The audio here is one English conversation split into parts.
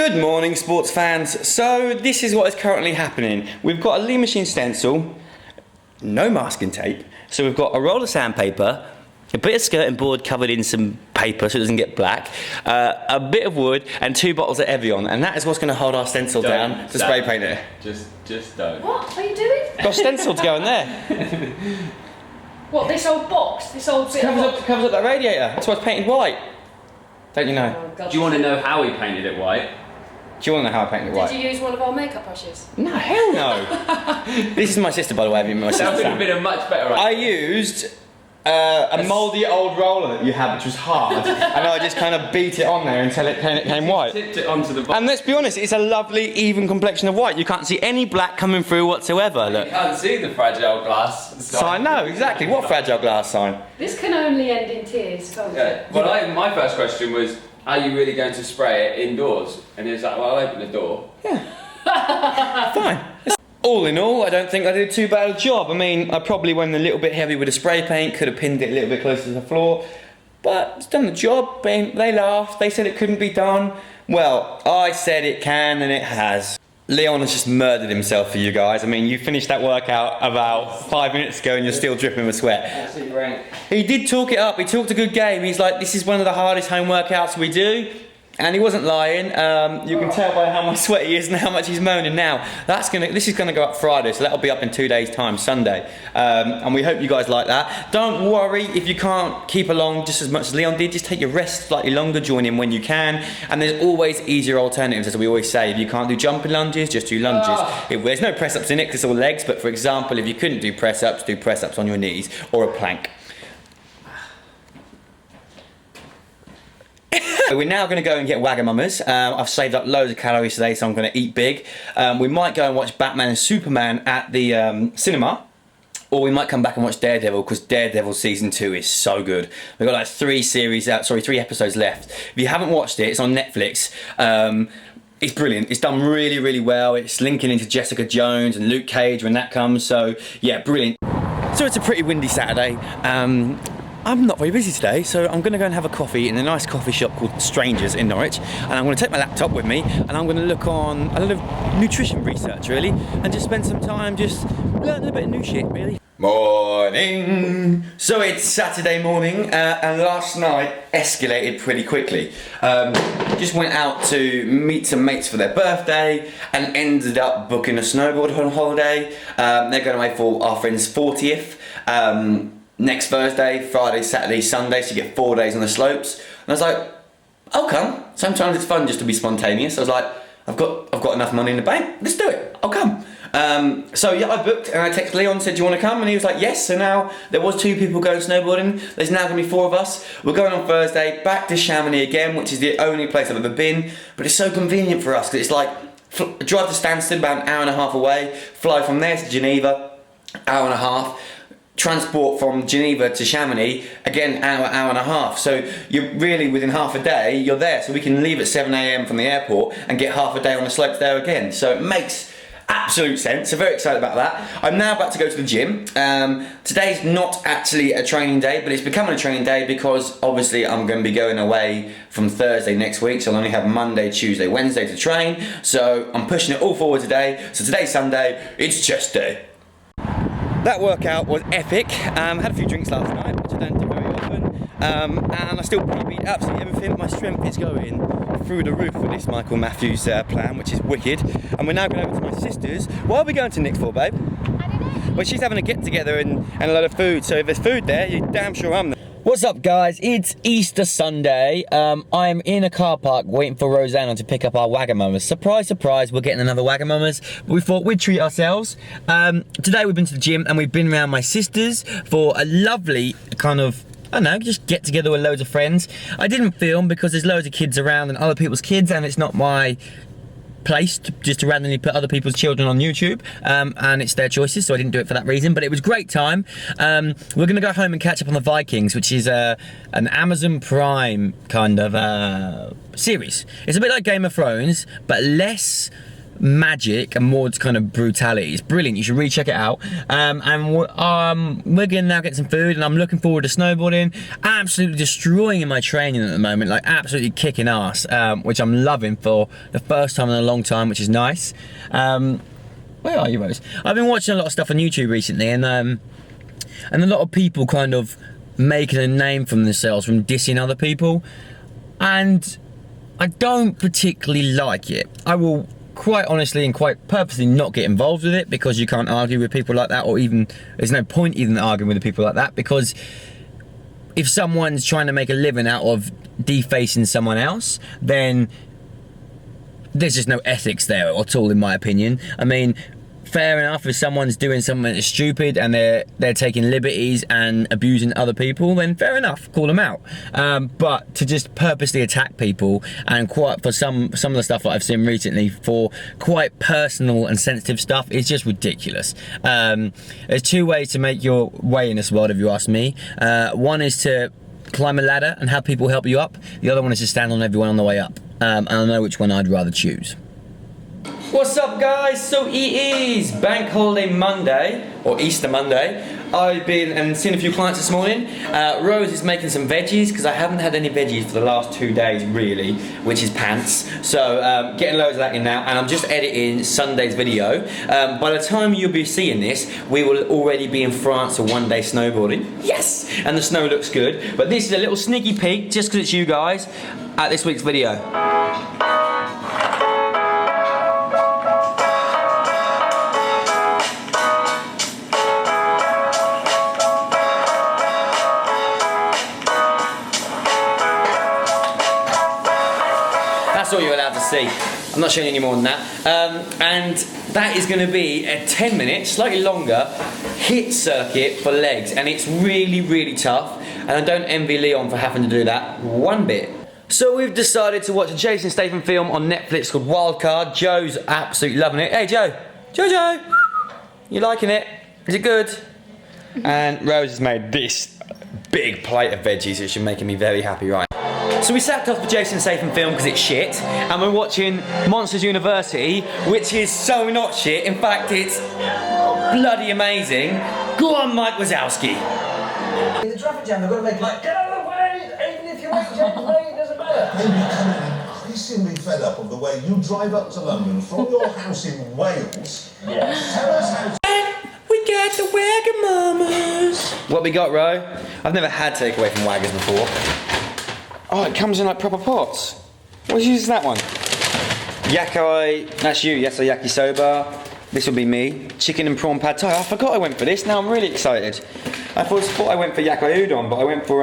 Good morning, sports fans. So this is what is currently happening. We've got a Lean Machine stencil, no masking tape. So we've got a roll of sandpaper, a bit of skirting board covered in some paper so it doesn't get black, a bit of wood, and 2 bottles of Evian, and that is what's going to hold our stencil down to spray paint it. Just don't. What are you doing? Got a stencil to go in there. What, this old box? This old bit Covers up that radiator. That's why it's painted white. Don't you know? Oh, God. Do you want to know how he painted it white? Do you want to know how I painted it white? Did you use one of our makeup brushes? No, hell no. This is my sister, by the way. Have you met my sister? That would have been a much better idea. I used a mouldy old roller that you had, which was hard, and I just kind of beat it on there until it came white. Tipped it onto the bottom. And let's be honest, it's a lovely, even complexion of white. You can't see any black coming through whatsoever. Look. You can't see the fragile glass Sign, no, exactly. What fragile glass sign? This can only end in tears, can't Yeah. it? Well, my first question was, are you really going to spray it indoors? And he was like, well, I'll open the door. Yeah. Fine. All in all, I don't think I did too bad a job. I mean, I probably went a little bit heavy with the spray paint, could have pinned it a little bit closer to the floor, but it's done the job. They laughed, they said it couldn't be done. Well, I said it can, and it has. Leon has just murdered himself for you guys. I mean, you finished that workout about 5 minutes ago and you're still dripping with sweat. Absolutely right. He did talk it up, he talked a good game. He's like, this is one of the hardest home workouts we do. And he wasn't lying. You can tell by how much sweat he is and how much he's moaning now. This is gonna go up Friday, so that'll be up in 2 days' time, Sunday. And we hope you guys like that. Don't worry if you can't keep along just as much as Leon did. Just take your rest slightly longer, join in when you can. And there's always easier alternatives, as we always say. If you can't do jumping lunges, just do lunges. There's no press-ups in it, 'cause it's all legs. But for example, if you couldn't do press-ups, do press-ups on your knees or a plank. We're now going to go and get Wagamamas. I've saved up loads of calories today, so I'm going to eat big. We might go and watch Batman and Superman at the cinema, or we might come back and watch Daredevil, because Daredevil season 2 is so good. We've got like 3 episodes left. If you haven't watched it, it's on Netflix. It's brilliant. It's done really, really well. It's linking into Jessica Jones and Luke Cage when that comes. So yeah, brilliant. So it's a pretty windy Saturday. I'm not very busy today, so I'm going to go and have a coffee in a nice coffee shop called Strangers in Norwich, and I'm going to take my laptop with me, and I'm going to look on a lot of nutrition research, really, and just spend some time just learning a bit of new shit, really. Morning! So it's Saturday morning, and last night escalated pretty quickly. Just went out to meet some mates for their birthday, and ended up booking a snowboard holiday. They're going away for our friend's 40th. Next Thursday, Friday, Saturday, Sunday, so you get 4 days on the slopes. And I was like, I'll come. Sometimes it's fun just to be spontaneous. I was like, I've got enough money in the bank, let's do it, I'll come. So yeah, I booked, and I texted Leon, said, do you want to come? And he was like, yes. So now, there was 2 people going snowboarding, there's now going to be 4 of us. We're going on Thursday, back to Chamonix again, which is the only place I've ever been. But it's so convenient for us, because it's like, drive to Stansted, about an hour and a half away, fly from there to Geneva, hour and a half. Transport from Geneva to Chamonix, again, hour and a half. So you're really, within half a day, you're there. So we can leave at 7 AM from the airport and get half a day on the slopes there again. So it makes absolute sense. So very excited about that. I'm now about to go to the gym. Today's not actually a training day, but it's becoming a training day because obviously I'm going to be going away from Thursday next week. So I'll only have Monday, Tuesday, Wednesday to train. So I'm pushing it all forward today. So today's Sunday, it's chest day. That workout was epic. Had a few drinks last night, which I don't do very often, and I still PB'd absolutely everything. My strength is going through the roof with this Michael Matthews plan, which is wicked. And we're now going over to my sister's. Why are we going to Nick's for, babe? I don't know. Well, she's having a get together and a lot of food, so if there's food there, you're damn sure I'm there. What's up, guys? It's Easter Sunday. I'm in a car park waiting for Rosanna to pick up our Wagamamas. Surprise, surprise, we're getting another Wagamamas. We thought we'd treat ourselves. Today we've been to the gym and we've been around my sister's for a lovely kind of, I don't know, just get together with loads of friends. I didn't film because there's loads of kids around and other people's kids, and it's not my place to randomly put other people's children on YouTube, and it's their choices, so I didn't do it for that reason, but it was a great time. We're gonna go home and catch up on the Vikings, which is an Amazon Prime kind of series. It's a bit like Game of Thrones, but less magic and more kind of brutality. It's brilliant. You should really check it out. And we're gonna now get some food, and I'm looking forward to snowboarding. Absolutely destroying my training at the moment, like absolutely kicking ass, which I'm loving for the first time in a long time, which is nice. Where are you, Rose? I've been watching a lot of stuff on YouTube recently, and a lot of people kind of making a name for themselves from dissing other people, and I don't particularly like it. I will quite honestly and quite purposely not get involved with it, because you can't argue with people like that, or even there's no point even arguing with the people like that, because if someone's trying to make a living out of defacing someone else, then there's just no ethics there at all, in my opinion. I mean, fair enough, if someone's doing something that's stupid and they're taking liberties and abusing other people, then fair enough, call them out. But to just purposely attack people, and quite for some of the stuff that I've seen recently for quite personal and sensitive stuff, is just ridiculous. There's two ways to make your way in this world, if you ask me. One is to climb a ladder and have people help you up. The other one is to stand on everyone on the way up. And I know which one I'd rather choose. What's up, guys? So it is Bank Holiday Monday, or Easter Monday. I've been and seen a few clients this morning. Rose is making some veggies, because I haven't had any veggies for the last 2 days really, which is pants. So getting loads of that in now, and I'm just editing Sunday's video. By the time you'll be seeing this, we will already be in France for 1 day snowboarding. Yes! And the snow looks good. But this is a little sneaky peek, just because it's you guys, at this week's video. That's all you're allowed to see. I'm not showing you any more than that. And that is going to be a 10-minute, slightly longer, hit circuit for legs. And it's really, really tough. And I don't envy Leon for having to do that one bit. So we've decided to watch a Jason Statham film on Netflix called Wildcard. Joe's absolutely loving it. Hey, Joe. Jojo. You liking it? Is it good? And Rose has made this big plate of veggies, which is making me very happy right now. So we sacked off the Jason Statham film because it's shit, and we're watching Monsters University, which is so not shit. In fact, it's bloody amazing. Go on, Mike Wazowski. In the traffic jam, they've got to make like, get out of the way, even if you ain't James Way, it doesn't matter. I'm becoming increasingly fed up of the way you drive up to London from your house in Wales. Yes. Tell us how to... We got the Wagamamas. What we got, Ro? I've never had takeaway from Waggers before. Oh, it comes in like proper pots. What is that one? Yakai, that's you, yes, yakisoba. This will be me. Chicken and prawn pad thai. I forgot I went for this, now I'm really excited. I thought I went for yakai udon, but I went for,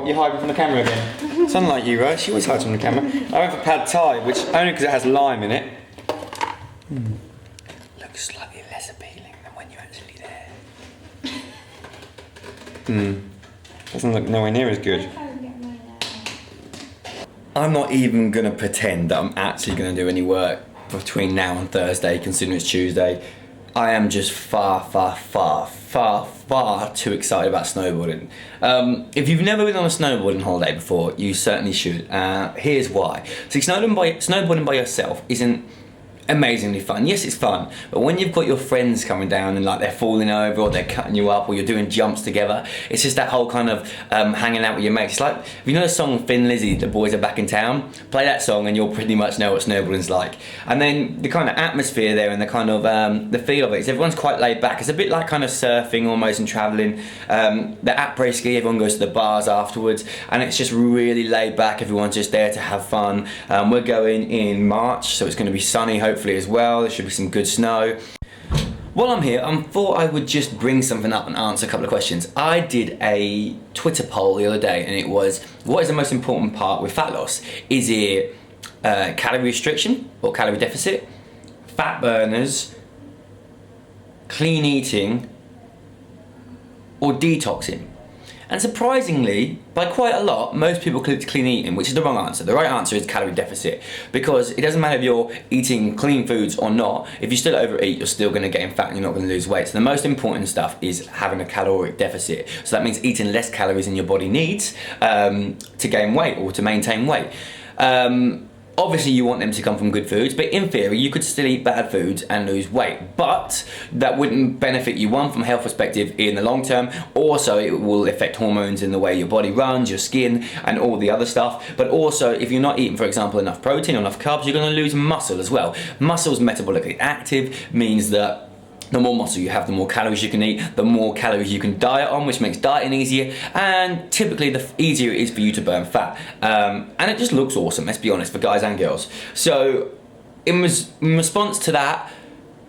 you're hiding from the camera again. It's unlike you, right? She always hides from the camera. I went for pad thai, which only because it has lime in it. Looks slightly less appealing than when you're actually there. Doesn't look nowhere near as good. I'm not even gonna pretend that I'm actually gonna do any work between now and Thursday, considering it's Tuesday. I am just far too excited about snowboarding. If you've never been on a snowboarding holiday before, you certainly should. Here's why. So snowboarding by yourself isn't amazingly fun. Yes, it's fun, but when you've got your friends coming down and like they're falling over or they're cutting you up or you're doing jumps together, it's just that whole kind of hanging out with your mates. It's like, if you know the song Thin Lizzy, The Boys Are Back in Town, play that song and you'll pretty much know what snowboarding's like. And then the kind of atmosphere there and the kind of the feel of it is everyone's quite laid back. It's a bit like kind of surfing almost and travelling. The après ski, everyone goes to the bars afterwards and it's just really laid back. Everyone's just there to have fun. We're going in March, so it's going to be sunny hopefully as well. There should be some good snow. While I'm here, I thought I would just bring something up and answer a couple of questions. I did a Twitter poll the other day and it was, what is the most important part with fat loss? Is it calorie restriction or calorie deficit, fat burners, clean eating, or detoxing? And surprisingly, by quite a lot, most people clicked clean eating, which is the wrong answer. The right answer is calorie deficit, because it doesn't matter if you're eating clean foods or not. If you still overeat, you're still going to gain fat and you're not going to lose weight. So the most important stuff is having a caloric deficit. So that means eating less calories than your body needs to gain weight or to maintain weight. Obviously you want them to come from good foods, but in theory you could still eat bad foods and lose weight, but that wouldn't benefit you, one, from a health perspective in the long term. Also it will affect hormones in the way your body runs, your skin and all the other stuff. But also if you're not eating, for example, enough protein or enough carbs, you're going to lose muscle as well. Muscle's metabolically active, means that the more muscle you have, the more calories you can eat, the more calories you can diet on, which makes dieting easier, and typically the easier it is for you to burn fat. And it just looks awesome, let's be honest, for guys and girls. So in response to that,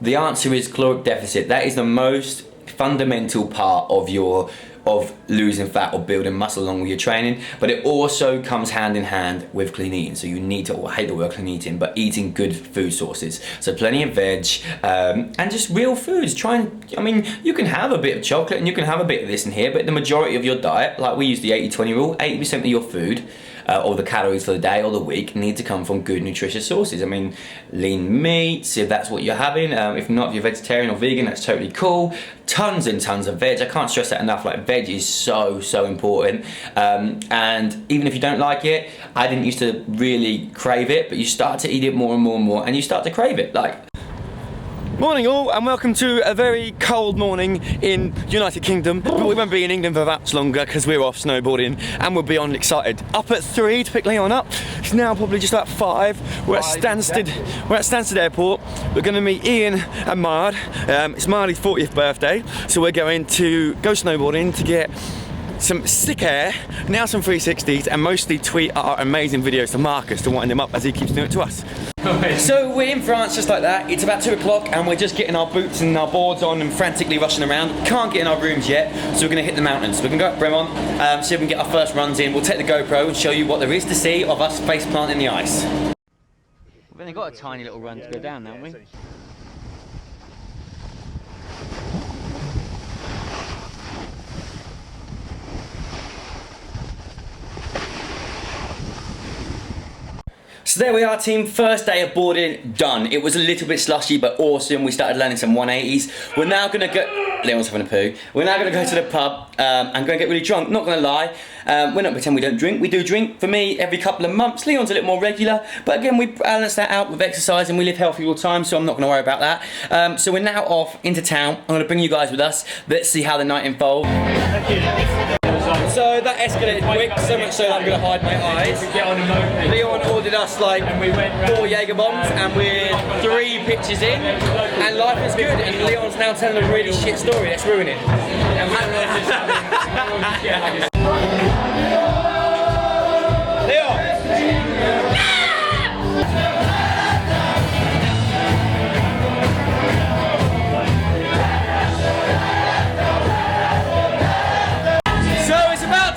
the answer is caloric deficit. That is the most fundamental part of losing fat or building muscle along with your training, but it also comes hand in hand with clean eating. So you need to, I hate the word clean eating, but eating good food sources. So plenty of veg and just real foods. I mean, you can have a bit of chocolate and you can have a bit of this and here, but the majority of your diet, like we use the 80-20 rule, 80% of your food or the calories for the day or the week need to come from good nutritious sources. I mean, lean meats, if that's what you're having. If not, if you're vegetarian or vegan, that's totally cool. Tons and tons of veg. I can't stress that enough. Like, veg is so important. And even if you don't like it, I didn't used to really crave it, but you start to eat it more and more and more, and you start to crave it. Like, morning all, and welcome to a very cold morning in United Kingdom, but we won't be in England for that much longer because we're off snowboarding and we'll be on excited. Up at 3 to pick Leon up. It's now probably just about 5. We're at Stansted Airport. We're going to meet Ian and Mard. It's Marley's 40th birthday, so we're going to go snowboarding to get some sick air, now some 360s, and mostly tweet our amazing videos to Marcus to wind him up as he keeps doing it to us. So we're in France just like that. It's about 2 o'clock and we're just getting our boots and our boards on and frantically rushing around. Can't get in our rooms yet, so we're going to hit the mountains. We're going to go up Bremont, see if we can get our first runs in. We'll take the GoPro and show you what there is to see of us face planting the ice. We've only got a tiny little run to go down, haven't we? So there we are, team. First day of boarding done. It was a little bit slushy, but awesome. We started learning some 180s. We're now gonna go. Leon's having a poo. We're now gonna go to the pub and go get really drunk. Not gonna lie, we're not pretend we don't drink. We do drink. For me, every couple of months. Leon's a little more regular, but again, we balance that out with exercise and we live healthy all the time. So I'm not gonna worry about that. So we're now off into town. I'm gonna bring you guys with us. Let's see how the night unfolds. So that escalated quick, so much so that I'm going to hide my eyes. Leon ordered us like 4 Jaeger bombs and we're 3 pitches in and life is good, and Leon's now telling a really shit story. Let's ruin it.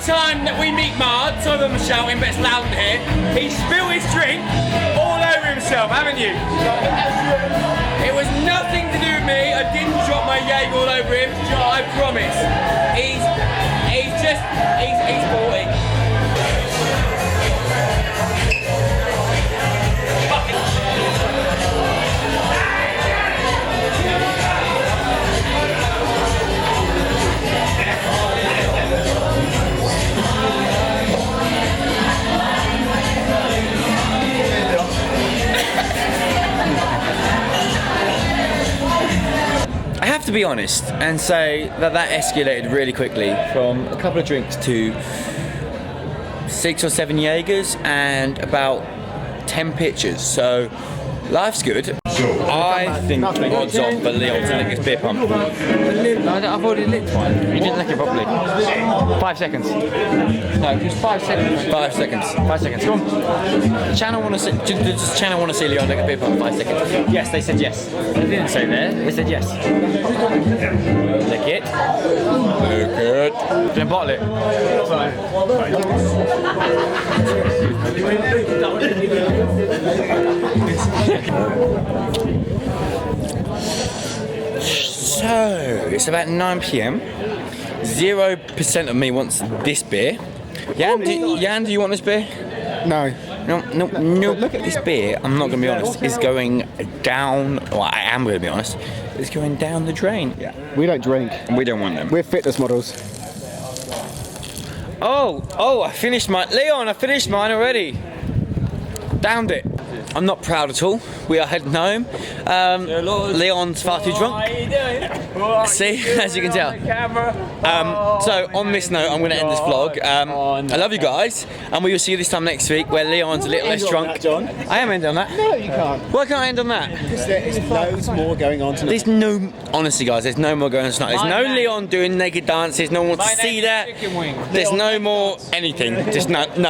Time that we meet Mard. Some of them are shouting, but it's loud in here. He spilled his drink all over himself, haven't you? It was nothing to do with me. I didn't drop my Jaeger all over him. I promise. He's 40. To be honest and say that escalated really quickly from a couple of drinks to 6 or 7 Jaegers and about 10 pitches, so life's good. I think the odds on for Leon to lick his beer pump. No, I've already licked one. You didn't lick it properly. 5 seconds. No, just 5 seconds. 5 seconds. 5 seconds. Come on. The channel want to see. Does the channel want to see Leon lick a beer pump? 5 seconds. Yes, they said yes. They didn't say there. They said yes. Lick it. Lick it. Then bottle it. So it's about 9 PM. 0% of me wants this beer. Jan, do you want this beer? No. No. Look at this beer. I'm not going to be honest. It's going down. Well, I am going to be honest. It's going down the drain. Yeah. We don't drink. We don't want them. We're fitness models. Oh! I finished mine. Leon, I finished mine already. Downed it. I'm not proud at all. We are heading home. Leon's far too drunk. See, as you can tell. So on this note, I'm going to end this vlog. I love you guys, and we will see you this time next week where Leon's a little less drunk. John. I am ending on that. No, you can't. Why can't I end on that? Because there is loads more going on tonight. There's no, honestly guys, there's no more going on tonight. There's no Leon doing naked dances, no one wants to see that. There's no more anything, just nothing.